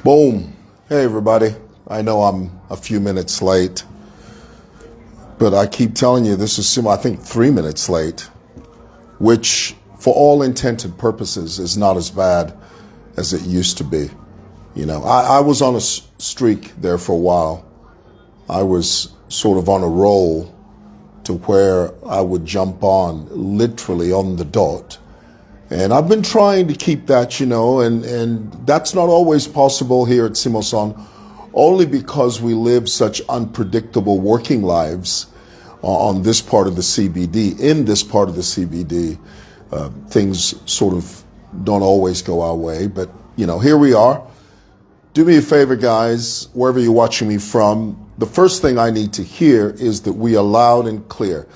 Boom. Hey, everybody. I know I'm a few minutes late, but I keep telling you this is, I think, 3 minutes late, which for all intent and purposes is not as bad as it used to be. You know, I was on a streak there for a while. I was sort of on a roll to where I would jump on literally on the dot. And I've been trying to keep that, and that's not always possible here at Simoson, only because we live such unpredictable working lives on this part of the CBD. In this part of the CBD, things sort of don't always go our way, but here we are. Do me a favor, guys, wherever you're watching me from, the first thing I need to hear is that we are loud and clear.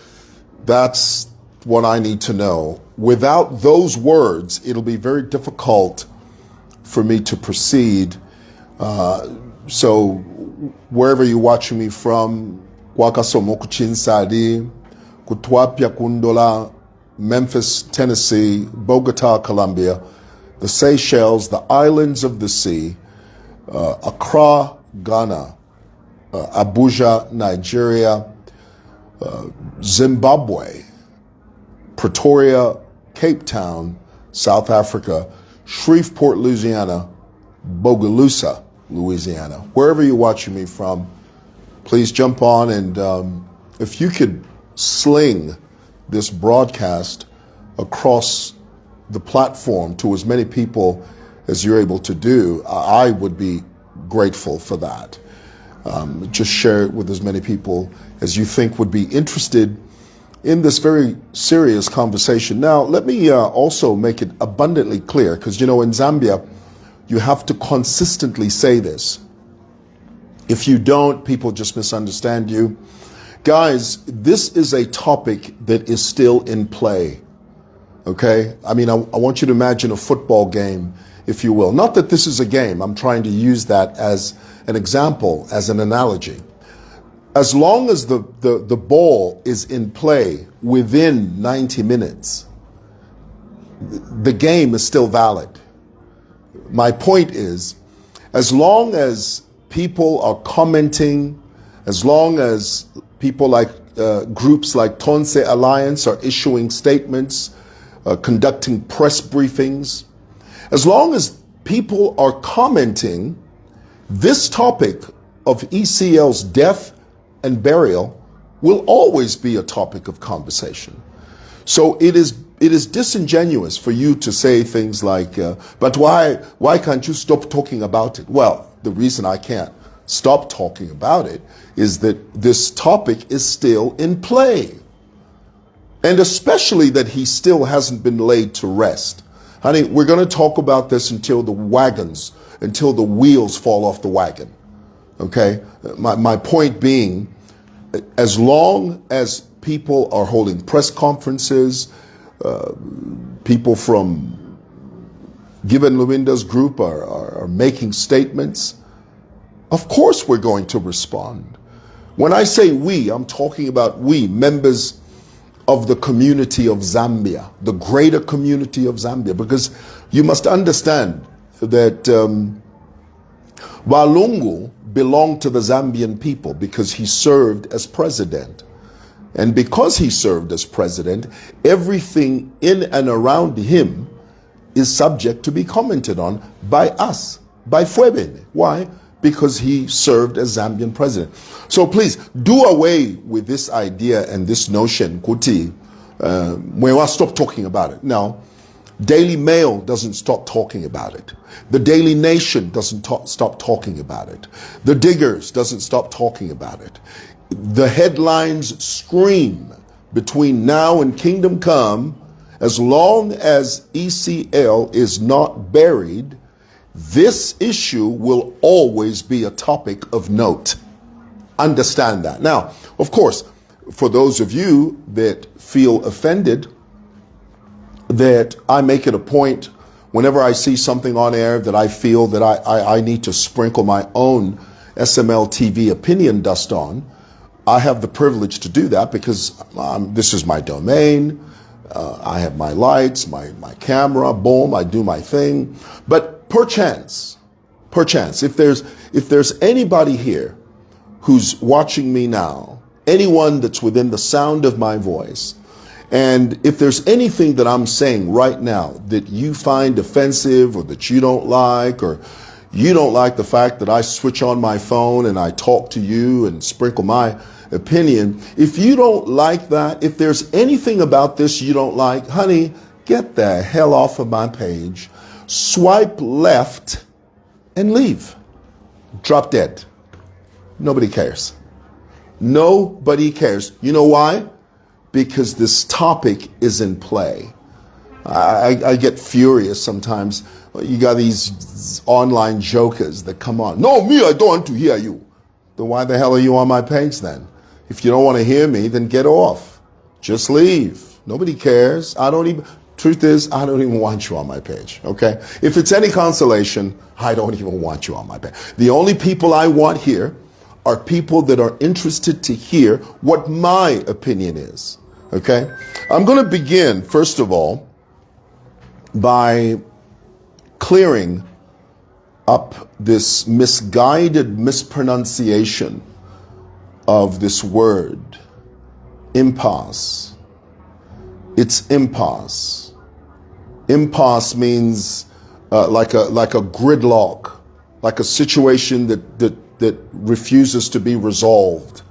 That's what I need to know. Without those words, it'll be very difficult for me to proceed. So wherever you're watching me from, Kwakasomoku Chinsadi, Kutwapia Kundola, Memphis, Tennessee, Bogota, Colombia, the Seychelles, the islands of the sea, Accra, Ghana, Abuja, Nigeria, Zimbabwe, Pretoria, Cape Town, South Africa, Shreveport, Louisiana, Bogalusa, Louisiana. Wherever you're watching me from, please jump on, and if you could sling this broadcast across the platform to as many people as you're able to do, I would be grateful for that. Just share it with as many people as you think would be interested in this very serious conversation. Now, let me also make it abundantly clear, because, in Zambia, you have to consistently say this. If you don't, people just misunderstand you. Guys, this is a topic that is still in play, okay? I mean, I want you to imagine a football game, if you will. Not that this is a game. I'm trying to use that as an example, as an analogy. As long as the ball is in play within 90 minutes, the game is still valid. My point is, as long as people are commenting, as long as people like groups like Tonse Alliance are issuing statements, conducting press briefings, as long as people are commenting, this topic of EcL's death and burial will always be a topic of conversation. So it is disingenuous for you to say things like, but why can't you stop talking about it? Well, the reason I can't stop talking about it is that this topic is still in play. And especially that he still hasn't been laid to rest. Honey, we're going to talk about this until the wheels fall off the wagon. Okay? My point being, as long as people are holding press conferences, people from Given Luwinda's group are making statements, of course we're going to respond. When I say we, I'm talking about we, members of the community of Zambia, the greater community of Zambia, because you must understand that Walungu belonged to the Zambian people because he served as president. And because he served as president, everything in and around him is subject to be commented on by us, by Fwebene. Why? Because he served as Zambian president. So please, do away with this idea and this notion, Kuti, mwewa, stop talking about it. No. Daily Mail doesn't stop talking about it. The Daily Nation doesn't stop talking about it. The Diggers doesn't stop talking about it. The headlines scream between now and Kingdom Come, as long as EcL is not buried, this issue will always be a topic of note. Understand that. Now, of course, for those of you that feel offended, that I make it a point whenever I see something on air that I feel that I need to sprinkle my own SML TV opinion dust on, I have the privilege to do that because this is my domain. I have my lights, my camera, boom, I do my thing. But perchance perchance, if there's anybody here who's watching me now, anyone that's within the sound of my voice, and if there's anything that I'm saying right now that you find offensive or that you don't like, or you don't like the fact that I switch on my phone and I talk to you and sprinkle my opinion, if you don't like that, if there's anything about this you don't like, honey, get the hell off of my page, swipe left and leave. Drop dead. Nobody cares. Nobody cares. You know why? Because this topic is in play. I get furious sometimes. You got these online jokers that come on. No, me, I don't want to hear you. Then why the hell are you on my page then? If you don't want to hear me, then get off. Just leave. Nobody cares. Truth is, I don't even want you on my page, okay? If it's any consolation, I don't even want you on my page. The only people I want here are people that are interested to hear what my opinion is, okay? I'm going to begin, first of all, by clearing up this misguided mispronunciation of this word, impasse. It's impasse. Impasse means like a gridlock, like a situation that refuses to be resolved.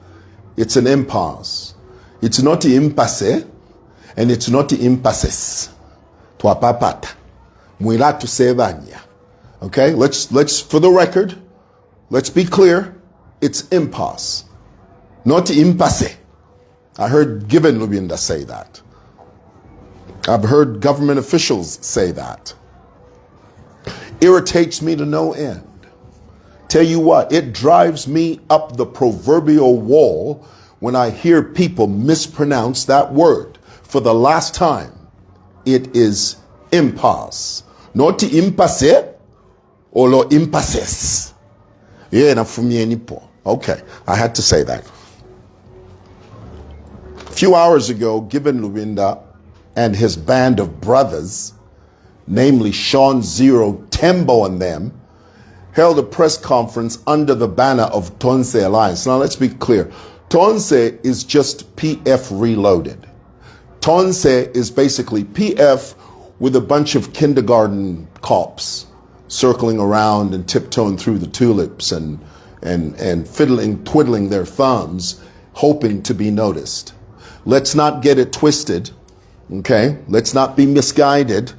It's an impasse. It's not the impasse, and it's not the impasses. Tuapapata. Mwila tusevanya. Okay, let's for the record, let's be clear. It's impasse, not the impasse. I heard Given Lubinda say that. I've heard government officials say that. Irritates me to no end. Tell you what, it drives me up the proverbial wall when I hear people mispronounce that word. For the last time, it is impasse. Not the impasse or lo impasses. Yeah, na fumie nipo. Okay, I had to say that. A few hours ago, Given Lubinda and his band of brothers, namely Sean Zero, Tembo and them, held a press conference under the banner of Tonse Alliance. Now let's be clear. Tonse is just PF reloaded. Tonse is basically PF with a bunch of kindergarten cops circling around and tiptoeing through the tulips and twiddling their thumbs, hoping to be noticed. Let's not get it twisted. Okay, let's not be misguided.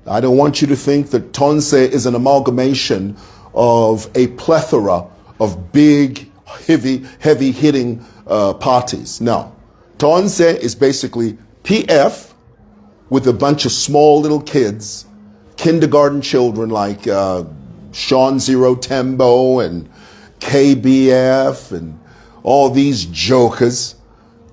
I don't want you to think that Tonse is an amalgamation of a plethora of big, heavy hitting parties. No, Tonse is basically PF with a bunch of small little kids, kindergarten children like Sean Zero Tembo and KBF and all these jokers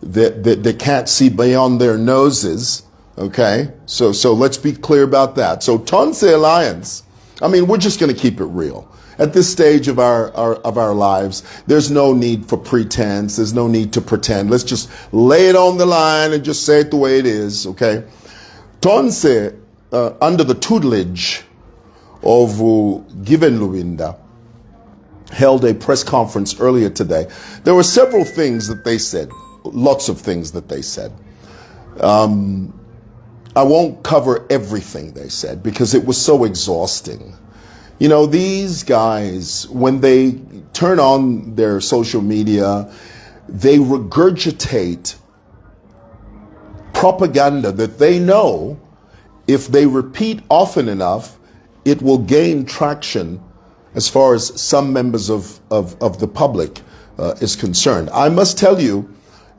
that can't see beyond their noses. Okay, so let's be clear about that. So Tonse Alliance, I mean, we're just going to keep it real. At this stage of our lives, there's no need for pretense. There's no need to pretend. Let's just lay it on the line and just say it the way it is. Okay, Tonse, under the tutelage of Given Lubinda, held a press conference earlier today. There were several things that they said, lots of things that they said. I won't cover everything they said because it was so exhausting. You know, these guys, when they turn on their social media, they regurgitate propaganda that they know if they repeat often enough, it will gain traction as far as some members of the public is concerned. I must tell you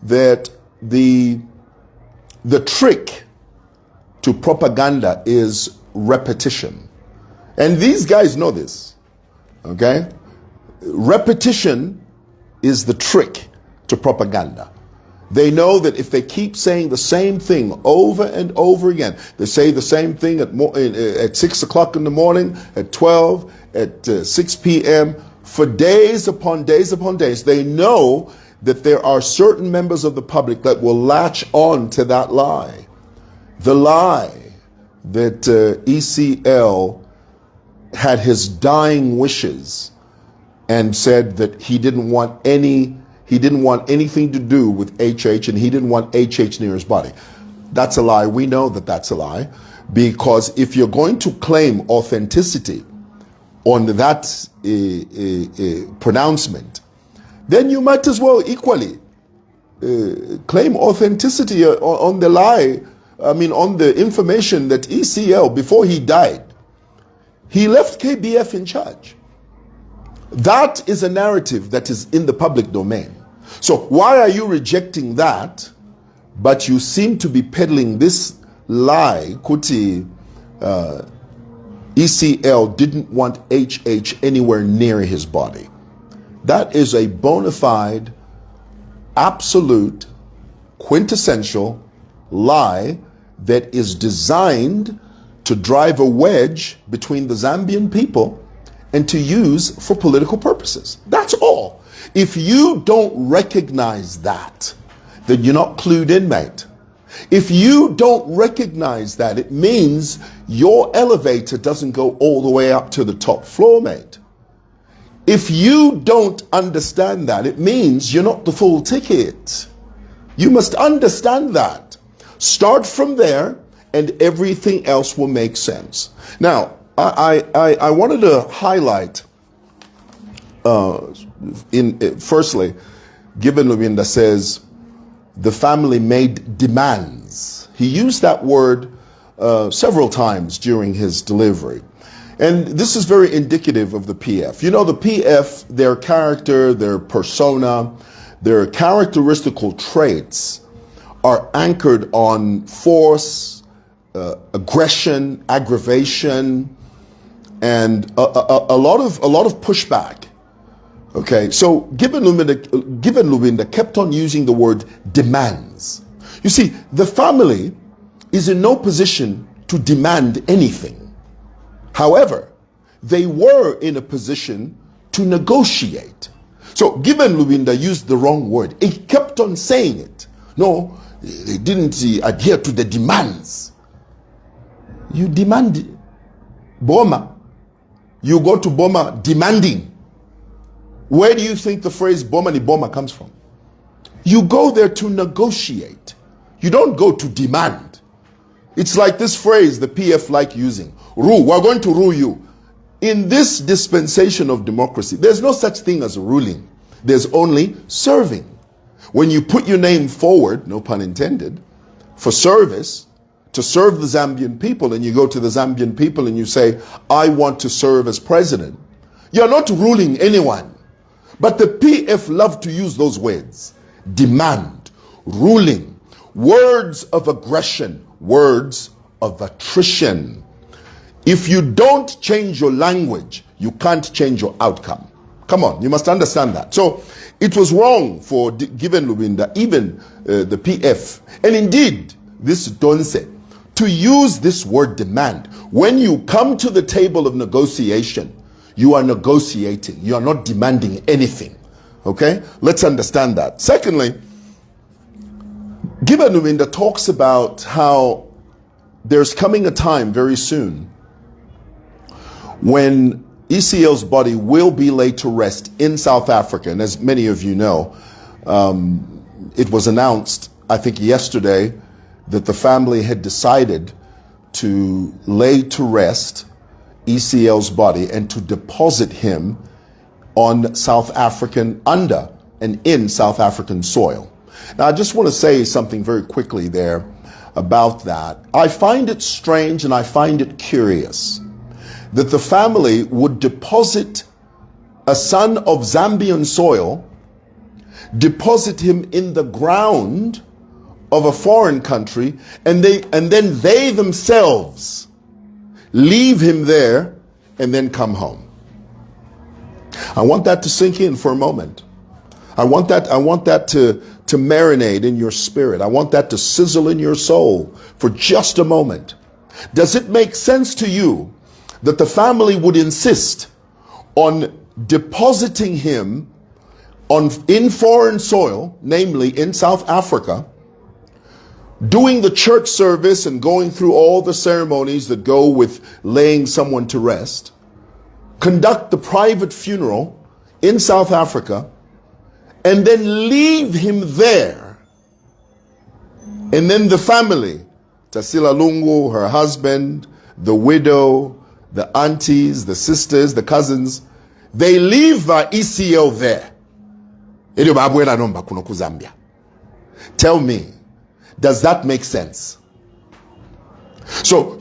that the trick to propaganda is repetition. And these guys know this, okay? Repetition is the trick to propaganda. They know that if they keep saying the same thing over and over again, they say the same thing at 6 o'clock in the morning, at 12, at 6 p.m., for days upon days upon days, they know that there are certain members of the public that will latch on to that lie. The lie that EcL had his dying wishes and said that he didn't want anything to do with HH, and he didn't want HH near his body. That's a lie. We know that that's a lie, because if you're going to claim authenticity on that pronouncement, then you might as well equally claim authenticity on the lie, on the information that EcL, before he died, he left KBF in charge. That is a narrative that is in the public domain. So why are you rejecting that, but you seem to be peddling this lie, Kuti, EcL didn't want HH anywhere near his body? That is a bona fide, absolute, quintessential lie that is designed to drive a wedge between the Zambian people and to use for political purposes. That's all. If you don't recognize that, then you're not clued in, mate. If you don't recognize that, it means your elevator doesn't go all the way up to the top floor, mate. If you don't understand that, it means you're not the full ticket. You must understand that. Start from there, and everything else will make sense. Now, I wanted to highlight, firstly, Given Lubinda says the family made demands. He used that word several times during his delivery. And this is very indicative of the PF. You know, the PF, their character, their persona, their characteristical traits are anchored on force, aggression, aggravation, and a lot of pushback. Okay, so Given Lubinda kept on using the word demands. You see, the family is in no position to demand anything. However, they were in a position to negotiate. So Given Lubinda used the wrong word. He kept on saying it. No, they didn't adhere to the demands. You demand Boma. You go to Boma demanding. Where do you think the phrase Boma ni Boma comes from? You go there to negotiate. You don't go to demand. It's like this phrase the PF like using. Rule, we're going to rule you. In this dispensation of democracy, there's no such thing as ruling. There's only serving. When you put your name forward, no pun intended, for service, to serve the Zambian people, and you go to the Zambian people and you say, I want to serve as president, you're not ruling anyone. But the PF love to use those words. Demand, ruling, words of aggression, words of attrition. If you don't change your language, you can't change your outcome. Come on, you must understand that. So it was wrong for Given Lubinda, even the PF, and indeed this Donse, to use this word demand. When you come to the table of negotiation, you are negotiating. You are not demanding anything. Okay? Let's understand that. Secondly, Given Lubinda talks about how there's coming a time very soon when EcL's body will be laid to rest in South Africa. And as many of you know, it was announced, I think yesterday, that the family had decided to lay to rest EcL's body and to deposit him on South African, under and in South African soil. Now, I just want to say something very quickly there about that. I find it strange and I find it curious that the family would deposit a son of Zambian soil, deposit him in the ground of a foreign country, and then they themselves leave him there and then come home. I want that to sink in for a moment. I want that to marinate in your spirit. I want that to sizzle in your soul for just a moment. Does it make sense to you that the family would insist on depositing him in foreign soil, namely in South Africa, doing the church service and going through all the ceremonies that go with laying someone to rest, conduct the private funeral in South Africa, and then leave him there. And then the family, Tasila Lungu, her husband, the widow, the aunties, the sisters, the cousins, they leave EcL there. Tell me, does that make sense? So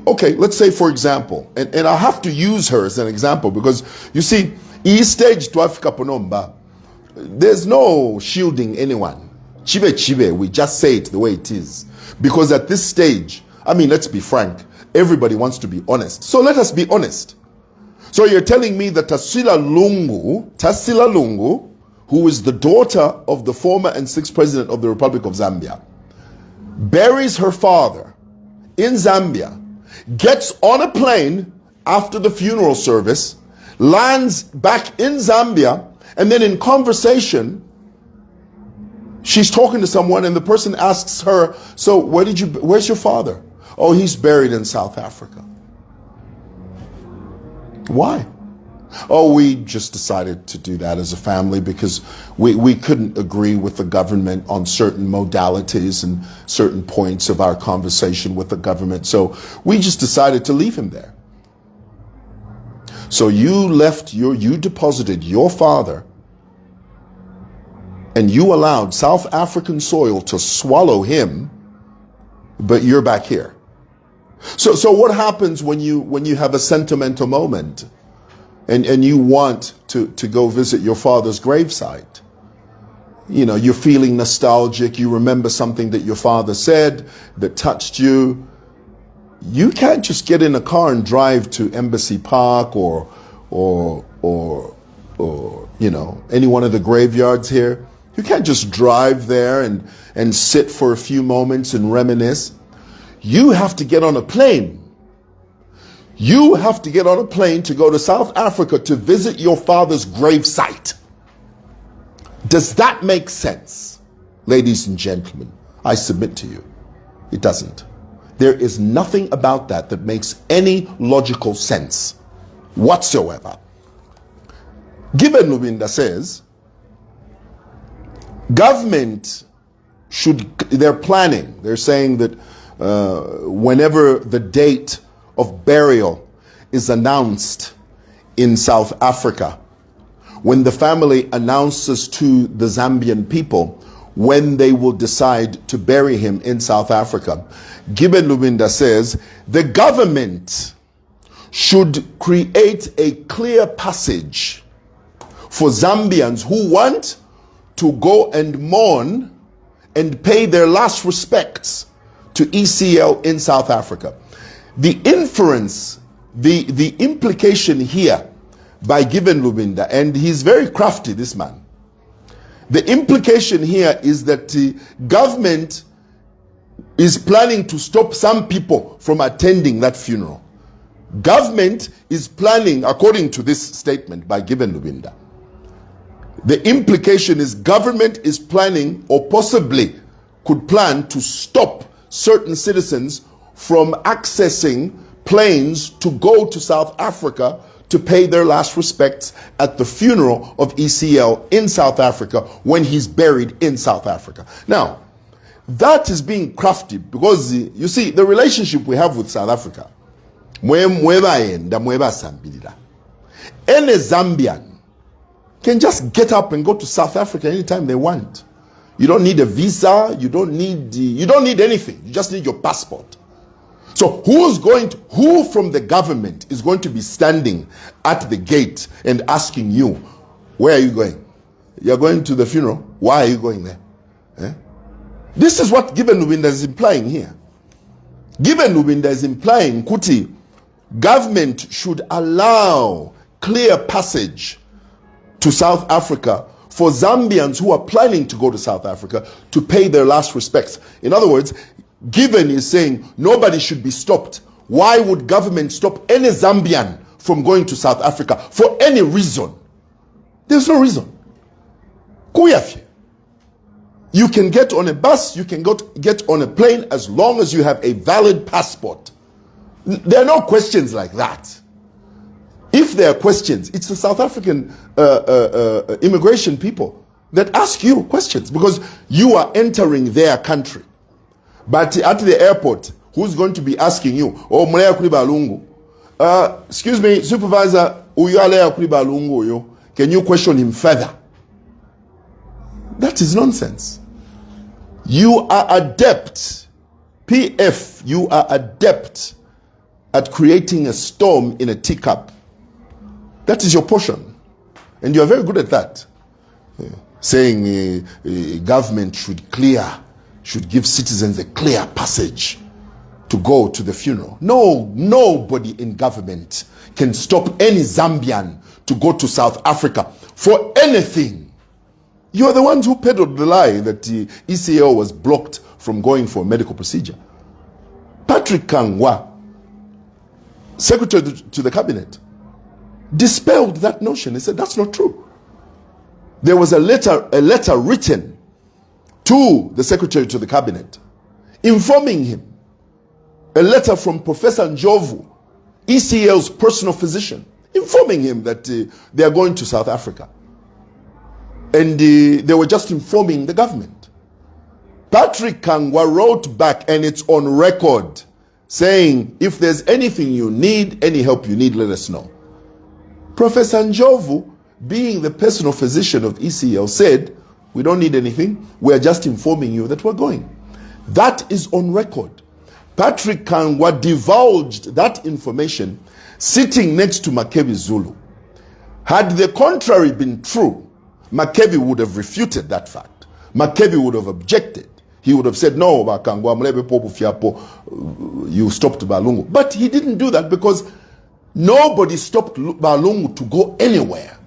okay, let's say for example, and I have to use her as an example because you see, stage to Africa Ponomba, there's no shielding anyone. Chive, we just say it the way it is. Because at this stage, I mean, let's be frank, everybody wants to be honest. So let us be honest. So you're telling me that Tasila Lungu, who is the daughter of the former and sixth president of the Republic of Zambia, buries her father in Zambia, gets on a plane after the funeral service, lands back in Zambia, and then in conversation, she's talking to someone and the person asks her, so where's your father? Oh, he's buried in South Africa. Why? Oh, we just decided to do that as a family because we couldn't agree with the government on certain modalities and certain points of our conversation with the government. So we just decided to leave him there. So you deposited your father and you allowed South African soil to swallow him, but you're back here. So what happens when you have a sentimental moment and you want to go visit your father's gravesite? You know, you're feeling nostalgic, you remember something that your father said that touched you. You can't just get in a car and drive to Embassy Park or you know, any one of the graveyards here. You can't just drive there and sit for a few moments and reminisce. You have to get on a plane. You have to get on a plane to go to South Africa to visit your father's gravesite. Does that make sense? Ladies and gentlemen, I submit to you, it doesn't. There is nothing about that that makes any logical sense whatsoever. Given Lubinda says, government they're planning, they're saying that whenever the date of burial is announced in South Africa, when the family announces to the Zambian people when they will decide to bury him in South Africa, Giben Lubinda says the government should create a clear passage for Zambians who want to go and mourn and pay their last respects to EcL in South Africa. The inference, the implication here by Given Lubinda, and he's very crafty, this man. The implication here is that the government is planning to stop some people from attending that funeral. Government is planning, according to this statement by Given Lubinda, the implication is government is planning or possibly could plan to stop certain citizens from accessing planes to go to South Africa to pay their last respects at the funeral of EcL in South Africa when he's buried in South Africa. Now, that is being crafty because you see the relationship we have with South Africa. Any Zambian can just get up and go to South Africa anytime they want. You don't need a visa, you don't need anything. You just need your passport. So who from the government is going to be standing at the gate and asking you, where are you going? You're going to the funeral. Why are you going there? This is what Given Lubinda is implying here. Given Lubinda is implying, Kuti, government should allow clear passage to South Africa for Zambians who are planning to go to South Africa to pay their last respects. In other words, Given is saying nobody should be stopped. Why would government stop any Zambian from going to South Africa for any reason? There's no reason. Kuyafi. You can get on a bus, you can get on a plane as long as you have a valid passport. There are no questions like that. If there are questions, it's the South African immigration people that ask you questions because you are entering their country. But at the airport, who's going to be asking you, oh, mleya kuli balungu? Excuse me, supervisor, uyo aleya kuli balungu yo? Can you question him further? That is nonsense. You are adept, PF, you are adept at creating a storm in a teacup. That is your portion. And you are very good at that. Saying government should give citizens a clear passage to go to the funeral. No, nobody in government can stop any Zambian to go to South Africa for anything. You are the ones who peddled the lie that the EcL was blocked from going for a medical procedure. Patrick Kangwa, Secretary to the Cabinet, dispelled that notion. He said that's not true. There was a letter written to the Secretary to the Cabinet informing him, a letter from Professor Njovu, EcL's personal physician, informing him that they are going to South Africa. And they were just informing the government. Patrick Kangwa wrote back, and it's on record, saying, if there's anything you need, any help you need, let us know. Professor Njovu, being the personal physician of EcL, said, we don't need anything, we're just informing you that we're going. That is on record. Patrick Kangwa divulged that information sitting next to Makebi Zulu. Had the contrary been true, Makebi would have refuted that fact. Makebi would have objected. He would have said, no, you stopped Balungu. But he didn't do that because nobody stopped Balungu to go anywhere.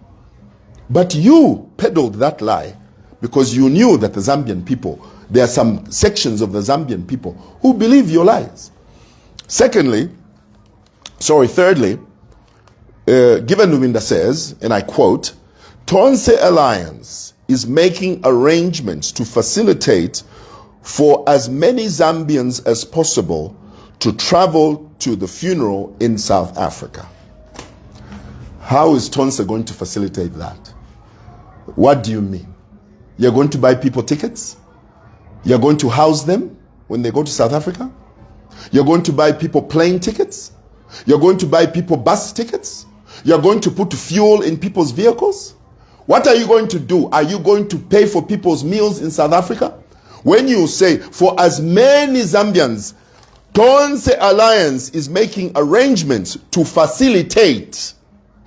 But you peddled that lie because you knew that the Zambian people, there are some sections of the Zambian people who believe your lies. Thirdly, Given Luminda says, and I quote, Tonse Alliance is making arrangements to facilitate for as many Zambians as possible to travel to the funeral in South Africa. How is Tonse going to facilitate that? What do you mean? You're going to buy people tickets? You're going to house them when they go to South Africa? You're going to buy people plane tickets? You're going to buy people bus tickets? You're going to put fuel in people's vehicles? What are you going to do? Are you going to pay for people's meals in South Africa? When you say, for as many Zambians, Tonse Alliance is making arrangements to facilitate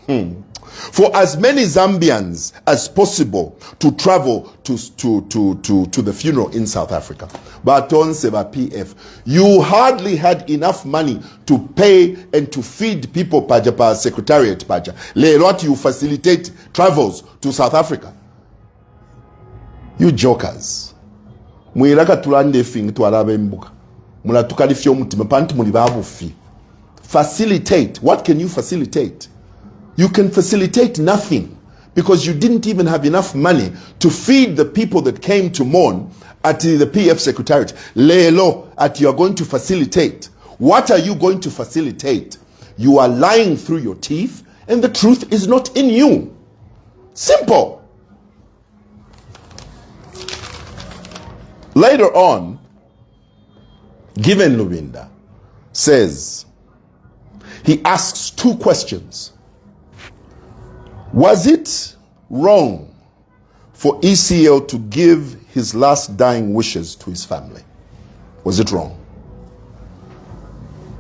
for as many Zambians as possible to travel to the funeral in South Africa. But Tonse PF, you hardly had enough money to pay and to feed people paja pa secretariat paja. What you facilitate travels to South Africa. You jokers. Mwiraka tulande fing tu arabe mbuka. Mula tukalifyo mutima pantu mulibabu fi. Facilitate. What can you facilitate? You can facilitate nothing because you didn't even have enough money to feed the people that came to mourn at the PF Secretariat. Lelo, you are going to facilitate. What are you going to facilitate? You are lying through your teeth and the truth is not in you. Simple. Later on, Given Luminda says, he asks two questions. Was it wrong for EcL to give his last dying wishes to his family? Was it wrong?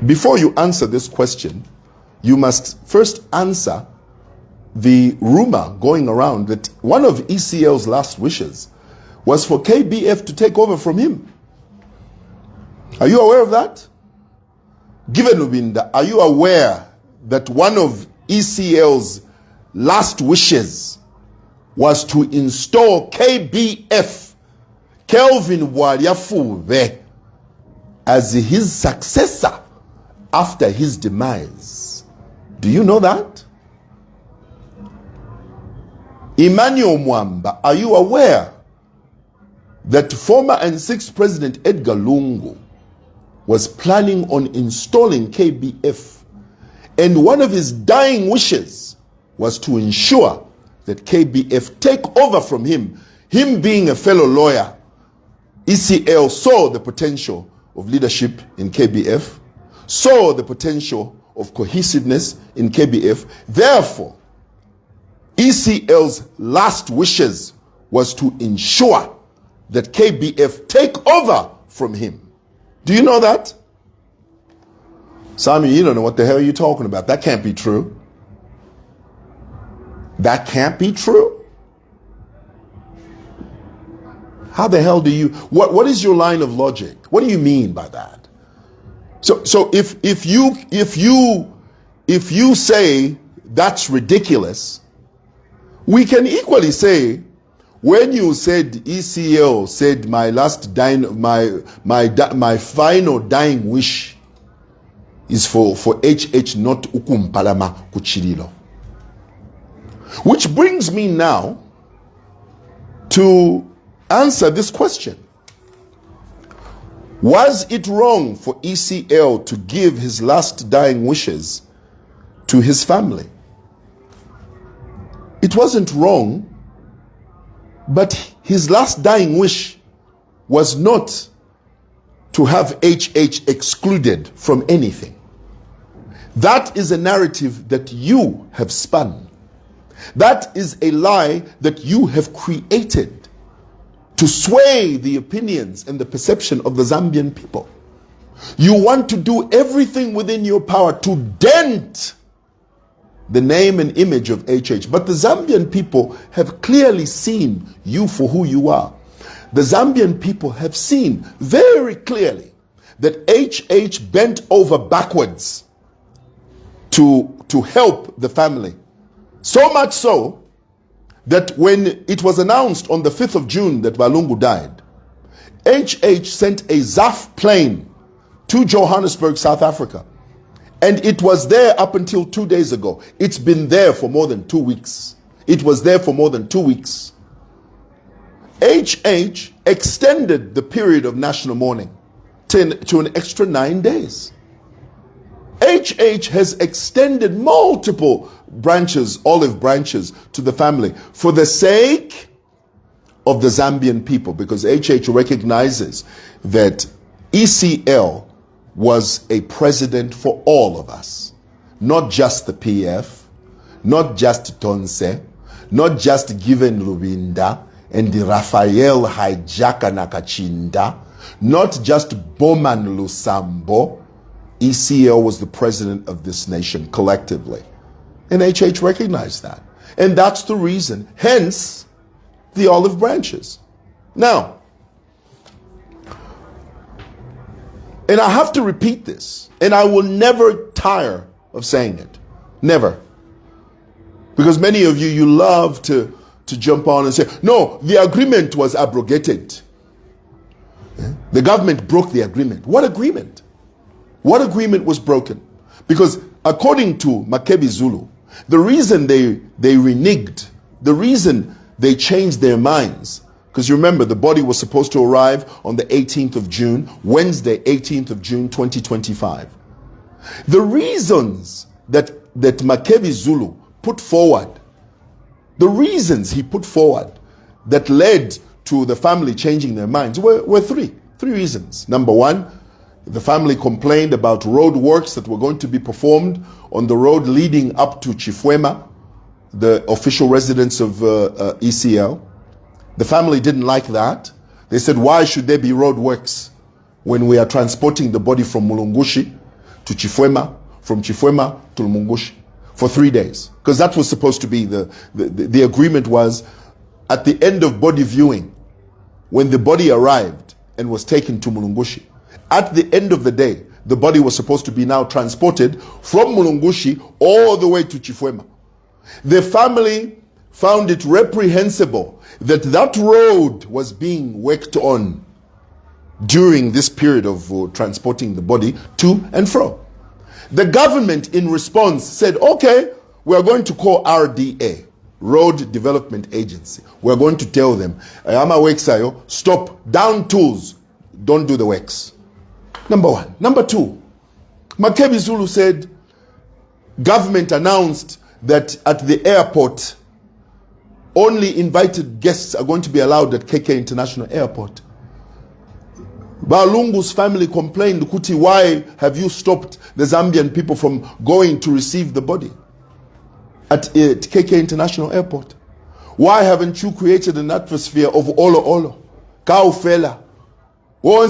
Before you answer this question, you must first answer the rumor going around that one of EcL's last wishes was for KBF to take over from him. Are you aware of that? Given Luminda, are you aware that one of EcL's last wishes was to install KBF, Kelvin Waliafube, as his successor after his demise? Do you know that? Emmanuel Mwamba, are you aware that former and sixth President Edgar Lungu was planning on installing KBF And one of his dying wishes was to ensure that KBF take over from him. Him being a fellow lawyer, EcL saw the potential of leadership in KBF, saw the potential of cohesiveness in KBF. Therefore, EcL's last wishes was to ensure that KBF take over from him. Do you know that? Some of you don't know what the hell you're talking about. That can't be true. That can't be true. How the hell do you, what is your line of logic? What do you mean by that? So if you say that's ridiculous, we can equally say, when you said EcL said my final dying wish is for HH not ukumpalama kuchililo. Which brings me now to answer this question. Was it wrong for EcL to give his last dying wishes to his family? It wasn't wrong, but his last dying wish was not to have HH excluded from anything. That is a narrative that you have spun. That is a lie that you have created to sway the opinions and the perception of the Zambian people. You want to do everything within your power to dent the name and image of HH. But the Zambian people have clearly seen you for who you are. The Zambian people have seen very clearly that HH bent over backwards to help the family. So much so that when it was announced on the 5th of June that Valungu died, HH sent a ZAF plane to Johannesburg, South Africa. And it was there up until 2 days ago. It's been there for more than 2 weeks. It was there for more than 2 weeks. HH extended the period of national mourning to an extra 9 days. HH has extended multiple branches, olive branches, to the family for the sake of the Zambian people, because HH recognizes that EcL was a president for all of us, not just the PF, not just Tonse, not just Given Lubinda and the Raphael Haijaka Nakachinda, not just Boman Lusambo. EcL was the president of this nation collectively. And HH recognized that. And that's the reason, hence the olive branches. Now, and I have to repeat this, and I will never tire of saying it. Never. Because many of you love to jump on and say, no, the agreement was abrogated. The government broke the agreement. What agreement? What agreement was broken? Because according to Makebi Zulu, the reason they reneged, the reason they changed their minds, because you remember the body was supposed to arrive on the 18th of June, Wednesday, 18th of June, 2025. The reasons that Makebi Zulu put forward, the reasons he put forward that led to the family changing their minds were three reasons. Number one, the family complained about road works that were going to be performed on the road leading up to Chifwema, the official residence of EcL. The family didn't like that. They said, why should there be road works when we are transporting the body from Mulungushi to Chifwema, from Chifwema to Mulungushi for 3 days? Because that was supposed to be the agreement was at the end of body viewing, when the body arrived and was taken to Mulungushi. At the end of the day, the body was supposed to be now transported from Mulungushi all the way to Chifwema. The family found it reprehensible that that road was being worked on during this period of transporting the body to and fro. The government in response said, okay, we are going to call RDA, Road Development Agency. We are going to tell them, Ama Weksayo, stop, down tools, don't do the works. Number one. Number two, Makebi Zulu said, government announced that at the airport, only invited guests are going to be allowed at KK International Airport. Balungu's family complained, Kuti, why have you stopped the Zambian people from going to receive the body at KK International Airport? Why haven't you created an atmosphere of olo olo? Kaufela. Why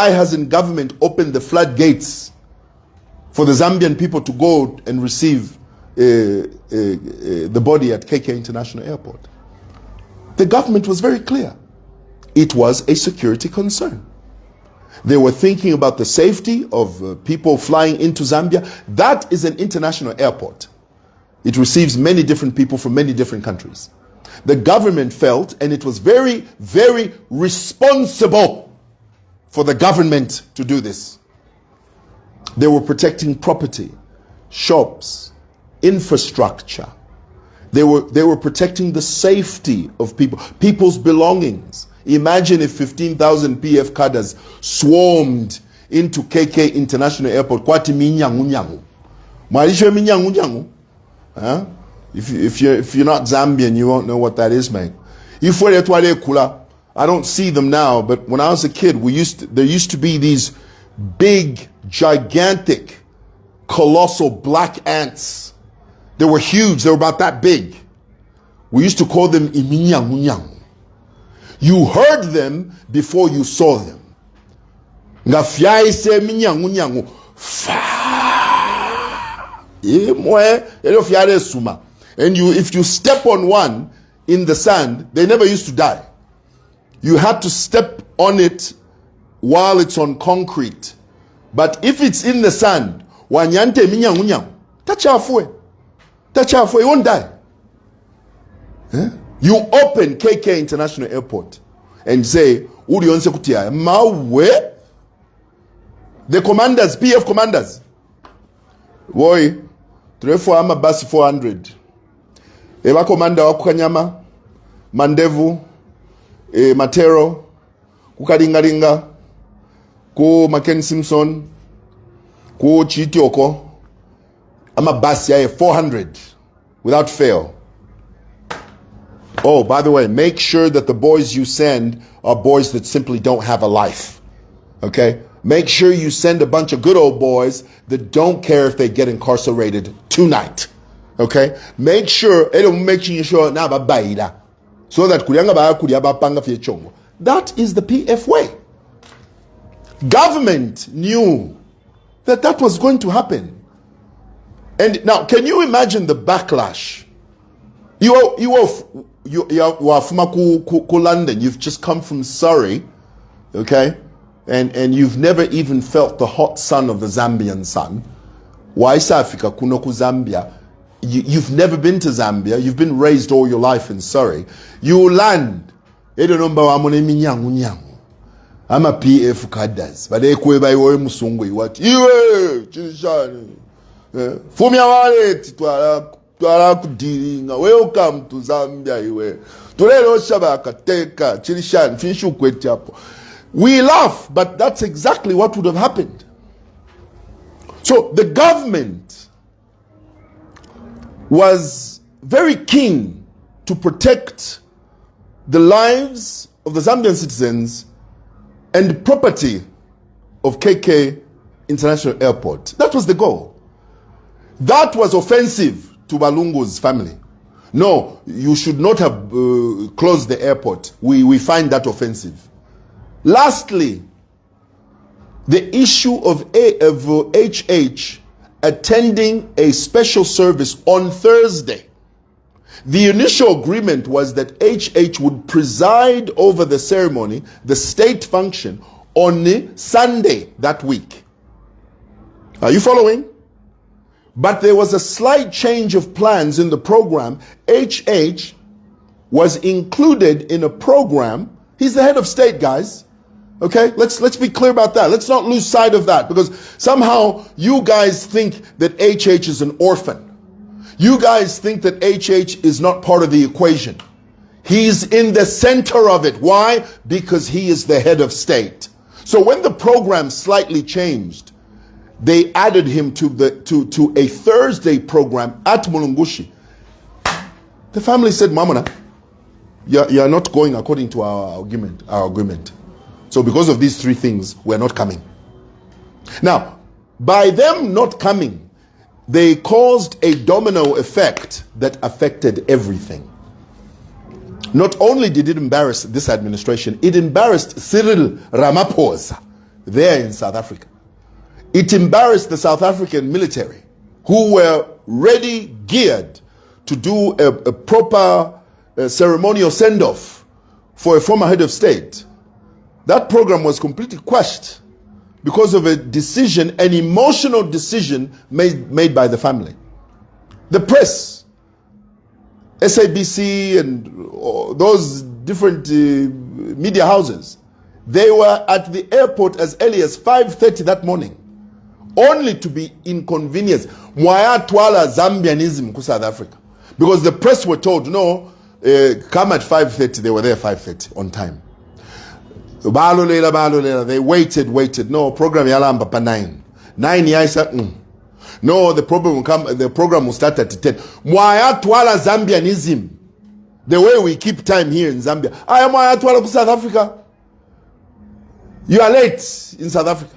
hasn't government opened the floodgates for the Zambian people to go and receive the body at KK International Airport? The government was very clear. It was a security concern. They were thinking about the safety of people flying into Zambia. That is an international airport. It receives many different people from many different countries. The government felt, and it was very, very responsible for the government to do this. They were protecting property, shops, infrastructure. They were protecting the safety of people's belongings. Imagine if 15,000 PF cadres swarmed into KK International Airport. Kwati minyangu nyangu. Malisho minyangu nyangu. Huh? If you're not Zambian, you won't know what that is, man. I don't see them now, but when I was a kid, there used to be these big, gigantic, colossal black ants. They were huge. They were about that big. We used to call them iminyangu. You heard them before you saw them. Ngafyaise minyangu nyangu. And if you step on one in the sand, they never used to die. You had to step on it while it's on concrete. But if it's in the sand, wanyante minyangu nyangu, tachafue, it won't die. You open KK International Airport and say, Urionse kutia, mawe, the commanders, PF commanders, boy, Trefo ama basi 400. Eba komanda wa Kukanyama, Mandevu, Matero, Kukaringaringa, ku Maken Simpson, ku Chitioko, ama basi ya 400 without fail. Oh, by the way, make sure that the boys you send are boys that simply don't have a life. Okay? Make sure you send a bunch of good old boys that don't care if they get incarcerated tonight. Okay? Make sure, so that that is the PF way. Government knew that was going to happen. And now, can you imagine the backlash? You are from London. You've just come from Surrey, okay? And you've never even felt the hot sun of the Zambian sun. Why Africa kunoku Zambia? You've never been to Zambia. You've been raised all your life in Surrey. You land. I'm a PF cadres, but they kweba iwe musungwe what? Iwe chishani. Fumia wallet twala kudiringa. Welcome to Zambia iwe. Tulelo shabaka teka chilishani finishu kweti hapo. We laugh, but that's exactly what would have happened. So the government was very keen to protect the lives of the Zambian citizens and property of KK International Airport. That was the goal. That was offensive to Balungu's family. No, you should not have closed the airport. We find that offensive. Lastly, the issue of HH attending a special service on Thursday. The initial agreement was that HH would preside over the ceremony, the state function, on Sunday that week. Are you following? But there was a slight change of plans in the program. HH was included in a program. He's the head of state, guys. Okay, let's be clear about that. Let's not lose sight of that, because somehow you guys think that HH is an orphan. You guys think that HH is not part of the equation. He's in the center of it. Why? Because he is the head of state. So when the program slightly changed, they added him to a Thursday program at Mulungushi. The family said, Mamona, you're not going according to our agreement. So because of these three things, we're not coming. Now, by them not coming, they caused a domino effect that affected everything. Not only did it embarrass this administration, it embarrassed Cyril Ramaphosa there in South Africa. It embarrassed the South African military, who were ready, geared to do a proper ceremonial send-off for a former head of state. That program was completely quashed because of a decision, an emotional decision made by the family. The press, SABC and those different media houses, they were at the airport as early as 5:30 that morning, only to be inconvenienced. Mwaya twala Zambianism to South Africa. Because the press were told, no, come at 5:30. They were there 5:30 on time. They waited. No, program yalamba pa 9. 9 yaisa. No, the program will start at 10. Mwaya twala Zambianism. The way we keep time here in Zambia. I am mwaya twala to South Africa. You are late in South Africa.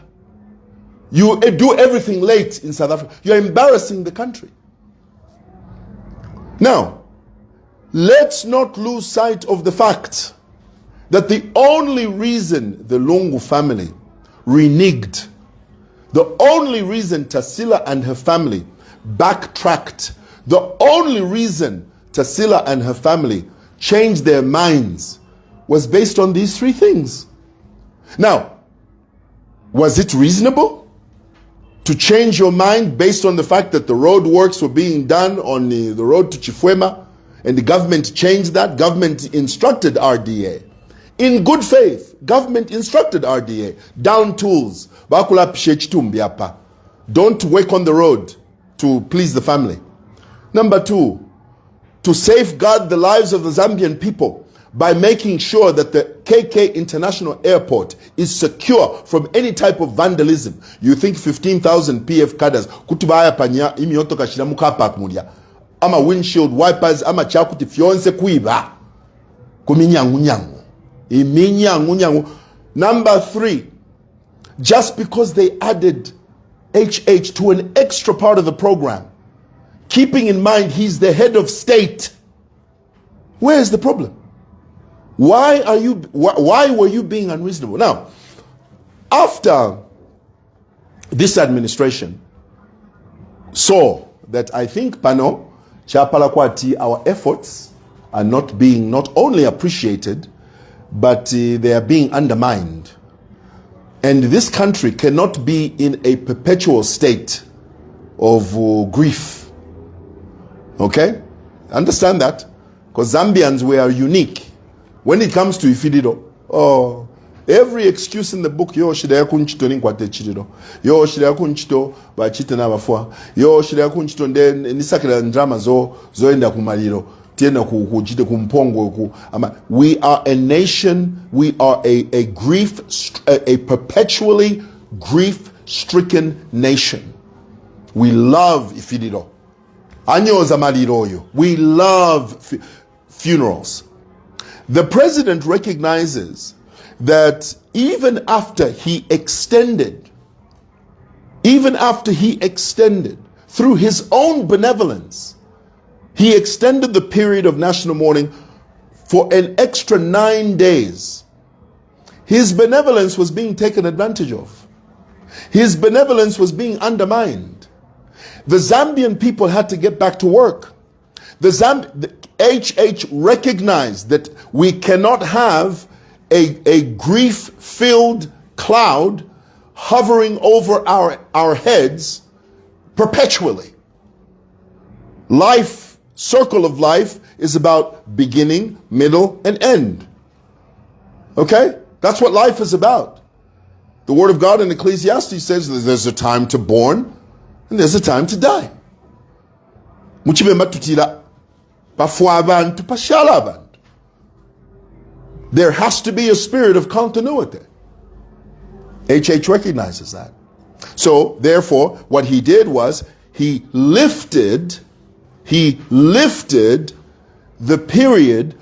You do everything late in South Africa. You are embarrassing the country. Now, let's not lose sight of the fact that the only reason the Lungu family reneged, the only reason Tarsila and her family backtracked, the only reason Tarsila and her family changed their minds was based on these three things. Now, was it reasonable to change your mind based on the fact that the road works were being done on the road to Chifwema, and the government changed that? Government instructed RDA. In good faith, government instructed RDA. Down tools. Don't work on the road to please the family. Number two, to safeguard the lives of the Zambian people by making sure that the KK International Airport is secure from any type of vandalism. You think 15,000 PF cadres kutubaya panya imioto kashira mukapak mulia ama windshield wipers ama chakuti fionse kuiba kuminyangunyangu iminyangunyangu. Number three, just because they added HH to an extra part of the program, keeping in mind he's the head of state, where is the problem? Why were you being unreasonable? Now, after this administration saw that, I think, Pano, Chapalakwati, our efforts are not only appreciated, but they are being undermined. And this country cannot be in a perpetual state of grief. Okay? Understand that? Because Zambians, we are unique. When it comes to Ifidido, every excuse in the book, yo shida kunchito ni kwate chidido, yo shida kunchito ba chite na bafua, yo shida kunchito nde nisakira drama zoenda kumaliro, tienda kujite kumpongo ku. We are a nation, we are a perpetually grief-stricken nation. We love Ifidido. Anyo zamaliroyo. We love funerals. The president recognizes that even after he extended through his own benevolence, he extended the period of national mourning for an extra 9 days. His benevolence was being taken advantage of. His benevolence was being undermined. The Zambian people had to get back to work. The HH recognized that we cannot have a grief-filled cloud hovering over our heads perpetually. Life, circle of life, is about beginning, middle, and end. Okay? That's what life is about. The Word of God in Ecclesiastes says that there's a time to born and there's a time to die. There has to be a spirit of continuity. HH recognizes that. So therefore, what he did was he lifted the period,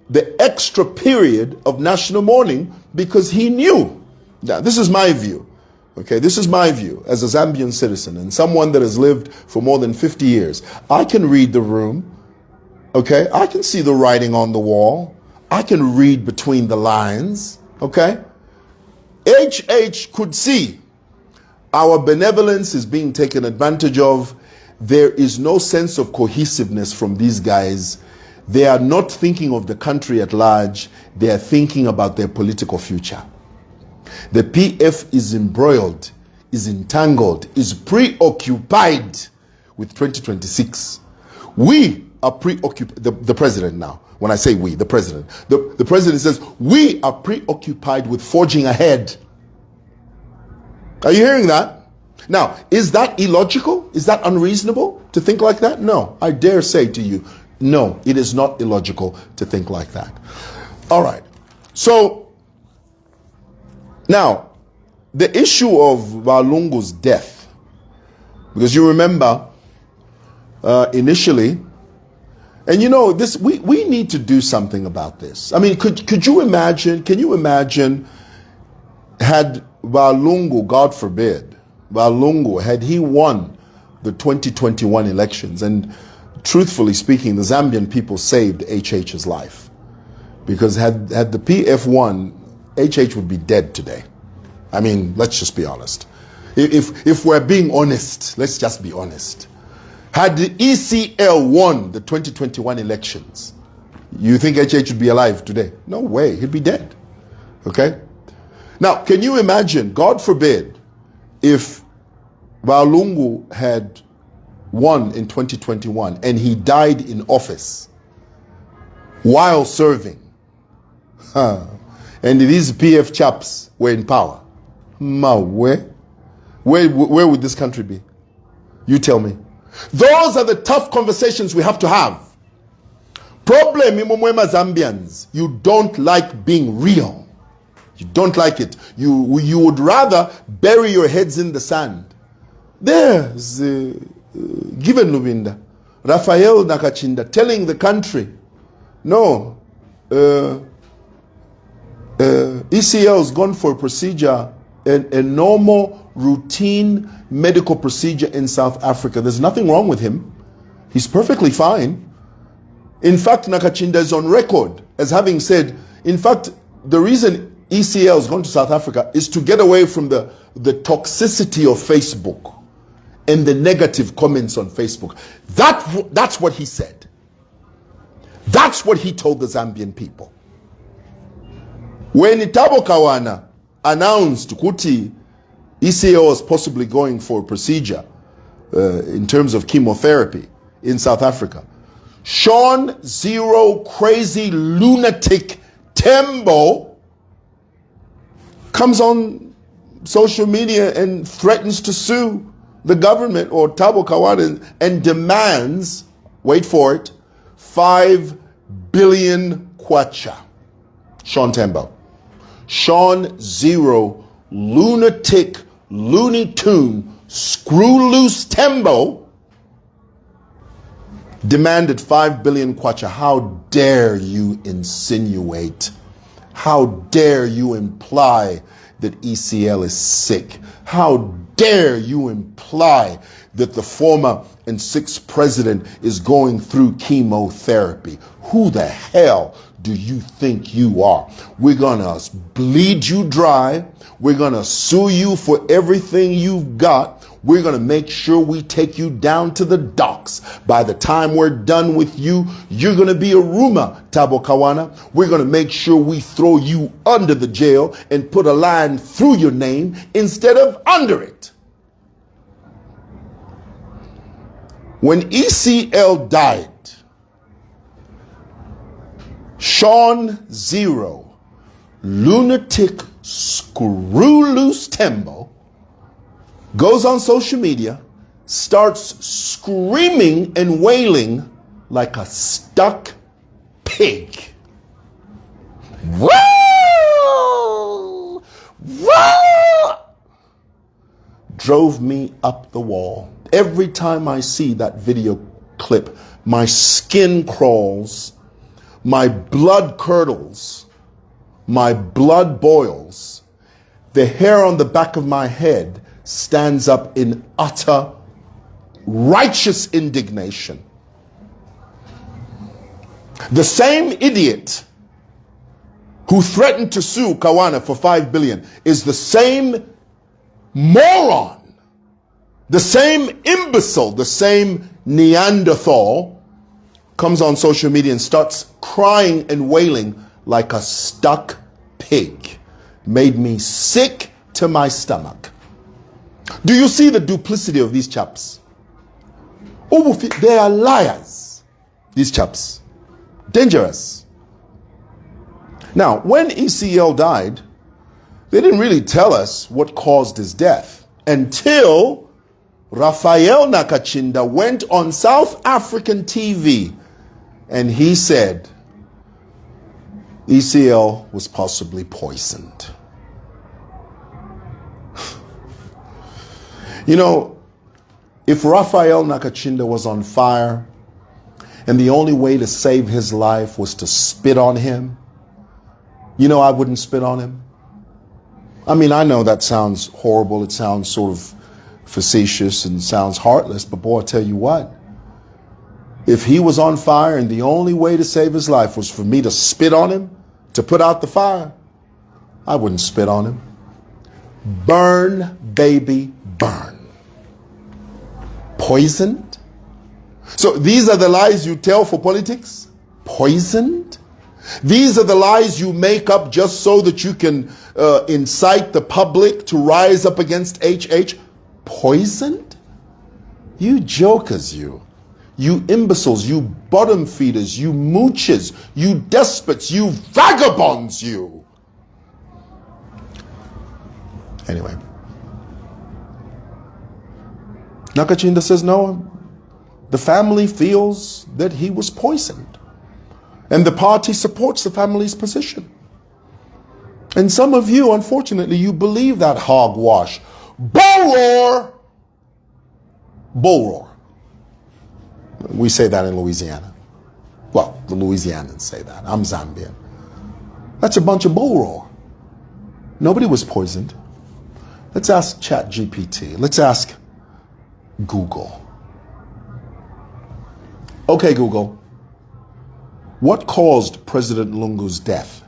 the extra period of national mourning, because he knew. Now, this is my view. Okay, this is my view as a Zambian citizen and someone that has lived for more than 50 years. I can read the room. Okay, I can see the writing on the wall. I can read between the lines. Okay, HH could see our benevolence is being taken advantage of. There is no sense of cohesiveness from these guys. They are not thinking of the country at large. They are thinking about their political future. The PF is embroiled, is entangled, is preoccupied with 2026. We are preoccupied, the president now. When I say we, the president. The president says, we are preoccupied with forging ahead. Are you hearing that? Now, is that illogical? Is that unreasonable to think like that? No, I dare say to you, no, it is not illogical to think like that. All right. So, now, the issue of Walungu's death, because you remember initially, and you know, this we need to do something about this. I mean, could you imagine, can you imagine, had Walungu, God forbid, Walungu, had he won the 2021 elections, and truthfully speaking, the Zambian people saved HH's life. Because had the PF won, HH would be dead today. I mean, let's just be honest. If we're being honest, let's just be honest. Had the EcL won the 2021 elections, you think HH would be alive today? No way, he'd be dead. Okay? Now, can you imagine, God forbid, if Walungu had won in 2021 and he died in office while serving, and these PF chaps were in power? Where would this country be? You tell me. Those are the tough conversations we have to have. Problem, mwewa Zambians, you don't like being real. You don't like it. You would rather bury your heads in the sand. There's Given Lubinda, Rafael Nakachinda, telling the country, no, EcL's gone for a procedure, a normal, routine medical procedure in South Africa. There's nothing wrong with him. He's perfectly fine. In fact, Nakachinda is on record as having said, in fact, the reason EcL's gone to South Africa is to get away from the toxicity of Facebook and the negative comments on Facebook. That's what he said. That's what he told the Zambian people. When Thabo Kawana announced Kuti EcL was possibly going for a procedure in terms of chemotherapy in South Africa, Sean Zero Crazy Lunatic Tembo comes on social media and threatens to sue the government or Thabo Kawana and demands, wait for it, 5 billion kwacha. Sean Tembo. Sean Zero Lunatic Looney Tune Screw Loose Tembo demanded 5 billion kwacha. How dare you insinuate? How dare you imply that EcL is sick? How dare you imply that the former and 6th president is going through chemotherapy? Who the hell do you think you are? We're gonna bleed you dry. We're gonna sue you for everything you've got. We're gonna make sure we take you down to the docks. By the time we're done with you, you're gonna be a rumor, Thabo Kawana. We're gonna make sure we throw you under the jail and put a line through your name instead of under it. When EcL died, Sean Zero Lunatic Screw Loose Tembo goes on social media, starts screaming and wailing like a stuck pig. Whoa! Whoa! drove me up the wall. Every time I see that video clip, my skin crawls, my blood curdles, my blood boils. The hair on the back of my head stands up in utter righteous indignation. The same idiot who threatened to sue Kawana for $5 billion is the same moron, the same imbecile, the same Neanderthal comes on social media and starts crying and wailing like a stuck pig. Made me sick to my stomach. Do you see the duplicity of these chaps? Oh, they are liars, these chaps. Dangerous. Now, when EcL died, they didn't really tell us what caused his death until Raphael Nakachinda went on South African TV and he said EcL was possibly poisoned. You know, if Raphael Nakachinda was on fire and the only way to save his life was to spit on him, you know, I wouldn't spit on him. I mean, I know that sounds horrible. It sounds sort of facetious and sounds heartless, but boy, I tell you what, if he was on fire and the only way to save his life was for me to spit on him, to put out the fire, I wouldn't spit on him. Burn, baby, burn. Poisoned? So these are the lies you tell for politics? Poisoned? These are the lies you make up just so that you can incite the public to rise up against HH? Poisoned? You jokers, you imbeciles, you bottom feeders, you mooches, you despots, you vagabonds, you. Anyway, Nakachinda says no, the family feels that he was poisoned. And the party supports the family's position. And some of you, unfortunately, you believe that hogwash. Bull roar! Bull roar. We say that in Louisiana. Well, the Louisianans say that. I'm Zambian. That's a bunch of bull roar. Nobody was poisoned. Let's ask ChatGPT. Let's ask Google. Okay, Google. What caused President Lungu's death?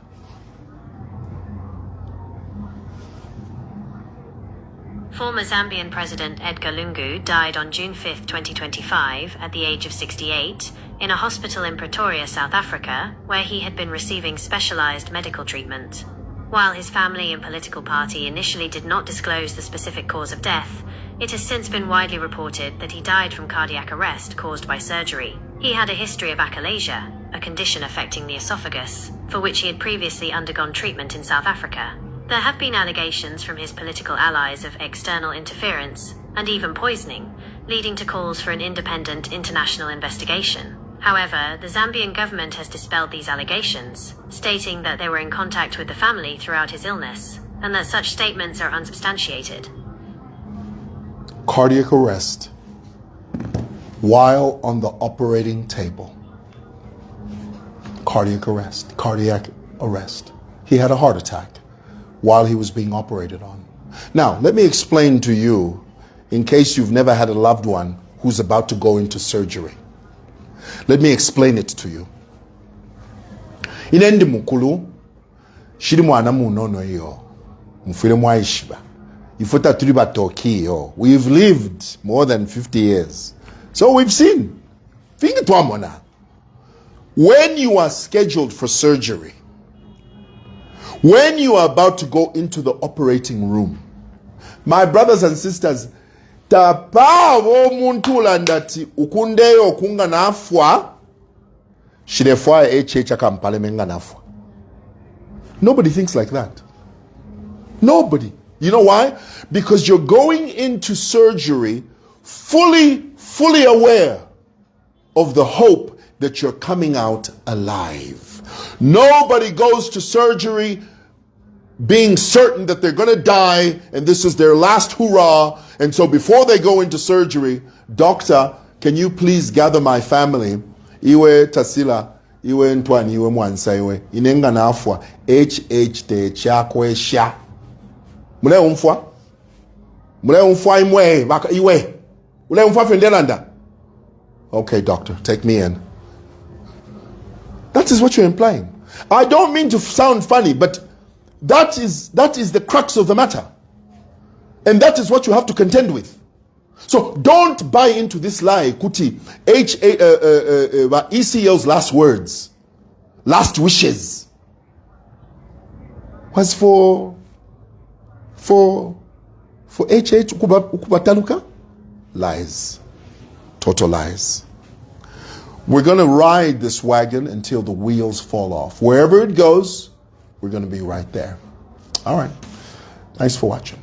Former Zambian President Edgar Lungu died on June 5, 2025, at the age of 68, in a hospital in Pretoria, South Africa, where he had been receiving specialized medical treatment. While his family and political party initially did not disclose the specific cause of death, it has since been widely reported that he died from cardiac arrest caused by surgery. He had a history of achalasia, a condition affecting the esophagus, for which he had previously undergone treatment in South Africa. There have been allegations from his political allies of external interference and even poisoning, leading to calls for an independent international investigation. However, the Zambian government has dispelled these allegations, stating that they were in contact with the family throughout his illness, and that such statements are unsubstantiated. Cardiac arrest while on the operating table. Cardiac arrest. He had a heart attack while he was being operated on. Now, let me explain to you, in case you've never had a loved one who's about to go into surgery. Let me explain it to you. Inendi mukulu, shiri mwana munono yo, mfile mwaishiba. Ifuta tuliba toki yo. We've lived more than 50 years. So we've seen. When you are scheduled for surgery, when you are about to go into the operating room, my brothers and sisters, tapawo muntula ndati ukundeyo kunga nafwa shirefwa HH akampale menga nafwa. Nobody thinks like that. Nobody. You know why? Because you're going into surgery fully aware of the hope that you're coming out alive. Nobody goes to surgery being certain that they're going to die and this is their last hurrah And so before they go into surgery, doctor, can you please gather my family? Iwe tasila, iwe ntwani, iwe mwansa, iwe inenga na afwa HHT chakwe sha. Mule umfwa? Mule umfwa imwe baka iwe. Mule umfwa fendelanda. Okay, doctor, take me in. That is what you're implying. I don't mean to sound funny, but that is the crux of the matter. And that is what you have to contend with. So don't buy into this lie, Kuti. EcL's last words, last wishes, was for ukubataluka? Lies. Total lies. We're going to ride this wagon until the wheels fall off. Wherever it goes, we're going to be right there. All right. Thanks for watching.